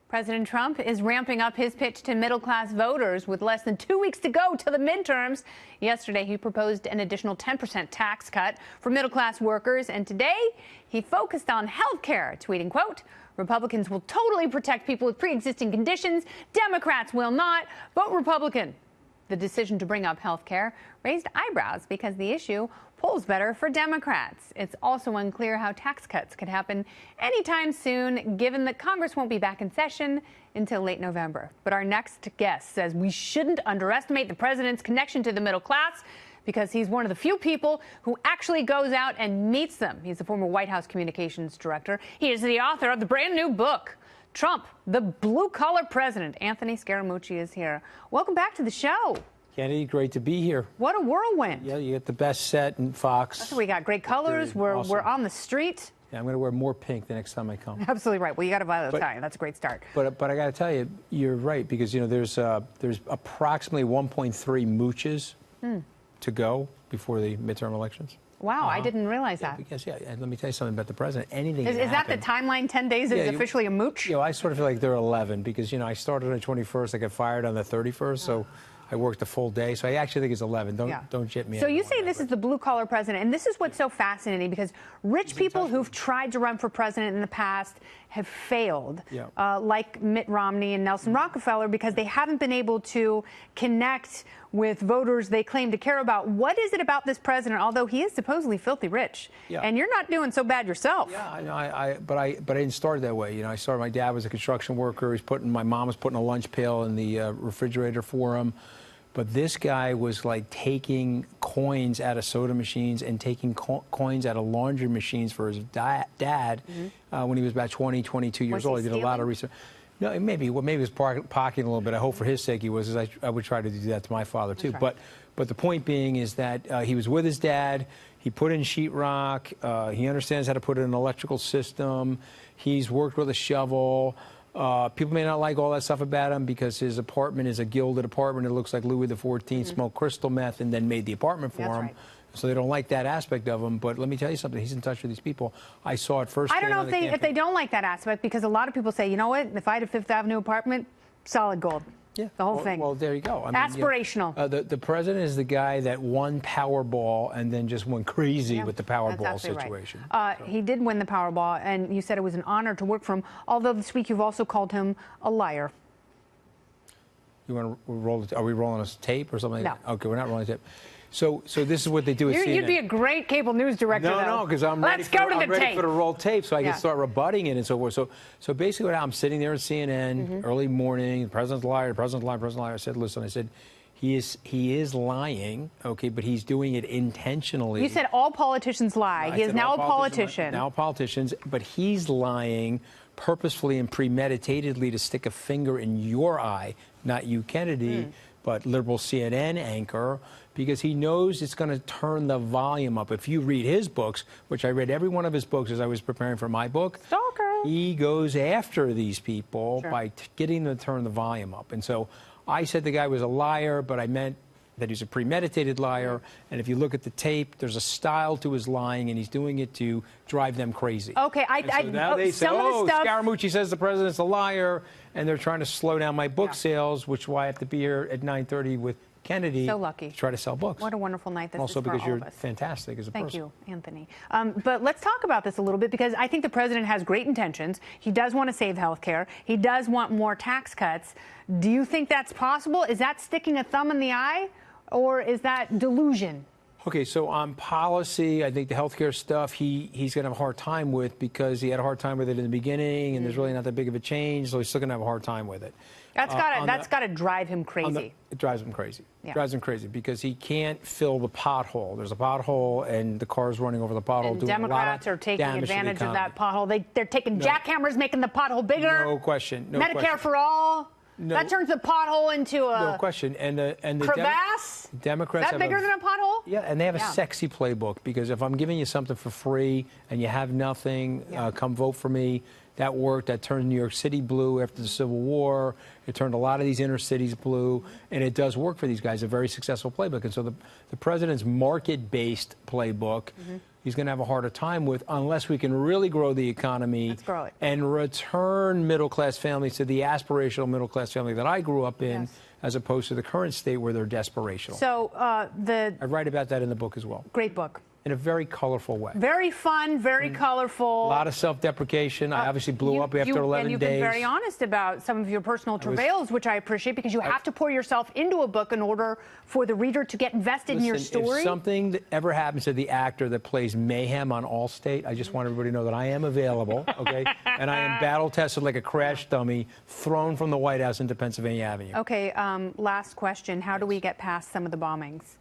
President Trump is ramping up his pitch to middle-class voters with less than 2 weeks to go to the midterms. Yesterday, he proposed an additional 10% tax cut for middle-class workers, and today he focused on health care, tweeting, quote, "Republicans will totally protect people with pre-existing conditions. Democrats will not. Vote Republican." The decision to bring up health care raised eyebrows because the issue polls better for Democrats. It's also unclear how tax cuts could happen anytime soon, given that Congress won't be back in session until late November. But our next guest says we shouldn't underestimate the president's connection to the middle class because he's one of the few people who actually goes out and meets them. He's the former White House communications director. He is the author of the brand new book, Trump, the Blue-Collar President. Anthony Scaramucci is here. Welcome back to the show. Kennedy, great to be here. What a whirlwind. Yeah, you get the best set in Fox. That's what we got. Great colors. We're on the street. Yeah, I'm going to wear more pink the next time I come. Absolutely right. Well, you got a violet tie. That's a great start. But I got to tell you, you're right, because there's approximately 1.3 mooches to go before the midterm elections. Wow, I didn't realize that. Because, and let me tell you something about the president. Anything is that the timeline? 10 days is officially a mooch? I sort of feel like they're 11 because, I started on the 21st. I got fired on the 31st, so I worked a full day. So I actually think it's 11. Don't jit me. So you say this is the blue-collar president, and this is what's so fascinating because rich people who've tried to run for president in the past have failed, like Mitt Romney and Nelson Rockefeller, because they haven't been able to connect with voters they claim to care about. What is it about this president, although he is supposedly filthy rich, and you're not doing so bad yourself? Yeah, I know. But I didn't start that way. My dad was a construction worker. My mom was putting a lunch pail in the refrigerator for him. But this guy was like taking coins out of soda machines and taking coins out of laundry machines for his dad when he was about 22 years old. He did a lot of research. No, maybe he was pocketing a little bit. I hope for his sake he was, as I would try to do that to my father too. Right. But the point being is that he was with his dad. He put in sheetrock. He understands how to put in an electrical system. He's worked with a shovel. People may not like all that stuff about him because his apartment is a gilded apartment. It looks like Louis XIV smoked crystal meth and then made the apartment for him. Right. So they don't like that aspect of him. But let me tell you something. He's in touch with these people. I saw it first. I don't know if they don't like that aspect, because a lot of people say, you know what, if I had a Fifth Avenue apartment, solid gold. Yeah, the whole thing. Well, there you go. Aspirational. The president is the guy that won Powerball and then just went crazy with the Powerball situation. Right. He did win the Powerball, and you said it was an honor to work for him, although this week you've also called him a liar. You want to roll it? Are we rolling a tape or something? No. Okay, we're not rolling a tape. So this is what they do at CNN. You'd be a great cable news director, though. No, because I'm ready for the roll tape, so I can start rebutting it and so forth. So basically, I'm sitting there at CNN early morning. The president's a liar. The president's a liar. The president's a liar. I said, listen. I said, he is lying. Okay, but he's doing it intentionally. You said all politicians lie. He is now a politician. Now politicians, but he's lying purposefully and premeditatedly to stick a finger in your eye, not you, Kennedy, but liberal CNN anchor, because he knows it's going to turn the volume up. If you read his books, which I read every one of his books as I was preparing for my book, Stalker. He goes after these people by getting them to turn the volume up. And so I said the guy was a liar, but I meant that he's a premeditated liar. And if you look at the tape, there's a style to his lying, and he's doing it to drive them crazy. Okay, now they say, Scaramucci says the president's a liar, and they're trying to slow down my book sales, which is why I have to be here at 9:30 with Kennedy. So lucky. To try to sell books. What a wonderful night this is for all of us. Also because you're fantastic as a person. Thank you, Anthony. But let's talk about this a little bit, because I think the president has great intentions. He does want to save health care. He does want more tax cuts. Do you think that's possible? Is that sticking a thumb in the eye, or is that delusion? Okay, so on policy, I think the healthcare stuff he's going to have a hard time with, because he had a hard time with it in the beginning, and there's really not that big of a change, so he's still going to have a hard time with it. That's got to drive him crazy. It drives him crazy. Yeah. It drives him crazy because he can't fill the pothole. There's a pothole, and the car's running over the pothole. And Democrats are taking advantage of that pothole. They're taking jackhammers, making the pothole bigger. No question. Medicare for all. No. That turns the pothole into a question. And the crevasse. Democrats is that bigger than a pothole? Yeah, and they have a sexy playbook, because if I'm giving you something for free and you have nothing, come vote for me. That worked. That turned New York City blue after the Civil War. It turned a lot of these inner cities blue, and it does work for these guys. A very successful playbook. And so the president's market-based playbook he's going to have a harder time with unless we can really grow the economy. Let's grow it. And return middle-class families to the aspirational middle-class family that I grew up in, as opposed to the current state where they're desperational. So I write about that in the book as well. Great book. In a very colorful way. Very fun, very colorful. A lot of self-deprecation. I obviously blew up after 11 and you've days. been very honest about some of your personal travails, which I appreciate, because you have to pour yourself into a book in order for the reader to get invested in your story. If something that ever happens to the actor that plays Mayhem on Allstate, I just want everybody to know that I am available, okay? And I am battle-tested like a crash dummy thrown from the White House into Pennsylvania Avenue. Okay, last question. How do we get past some of the bombings?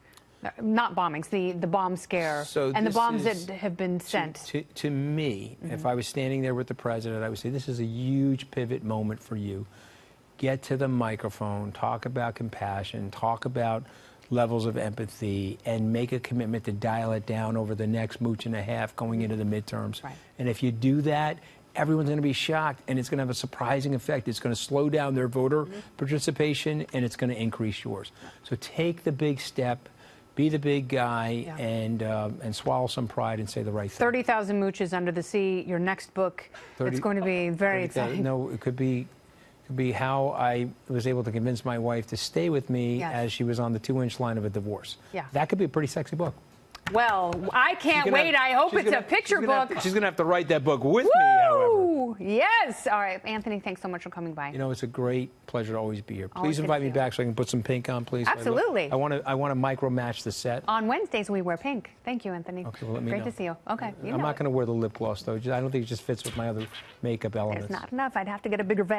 Not bombings, the bomb scare, and the bombs that have been sent. To me, if I was standing there with the president, I would say, this is a huge pivot moment for you. Get to the microphone, talk about compassion, talk about levels of empathy, and make a commitment to dial it down over the next mooch and a half going into the midterms. Right. And if you do that, everyone's going to be shocked, and it's going to have a surprising effect. It's going to slow down their voter participation, and it's going to increase yours. So take the big step. Be the big guy, and swallow some pride and say the right thing. 30,000 Mooches Under the Sea, your next book. It's going to be very exciting. No, it could be how I was able to convince my wife to stay with me as she was on the 2-inch line of a divorce. Yeah. That could be a pretty sexy book. Well, I can't wait. I hope it's a picture book. She's going to have to write that book with me, however. Yes. All right, Anthony, thanks so much for coming by. You know, it's a great pleasure to always be here. Please invite me back so I can put some pink on, please. Absolutely. I want to micro match the set. On Wednesdays, we wear pink. Thank you, Anthony. Okay, well, let me know. Great to see you. Okay. I'm not going to wear the lip gloss, though. I don't think it just fits with my other makeup elements. It's not enough. I'd have to get a bigger vat.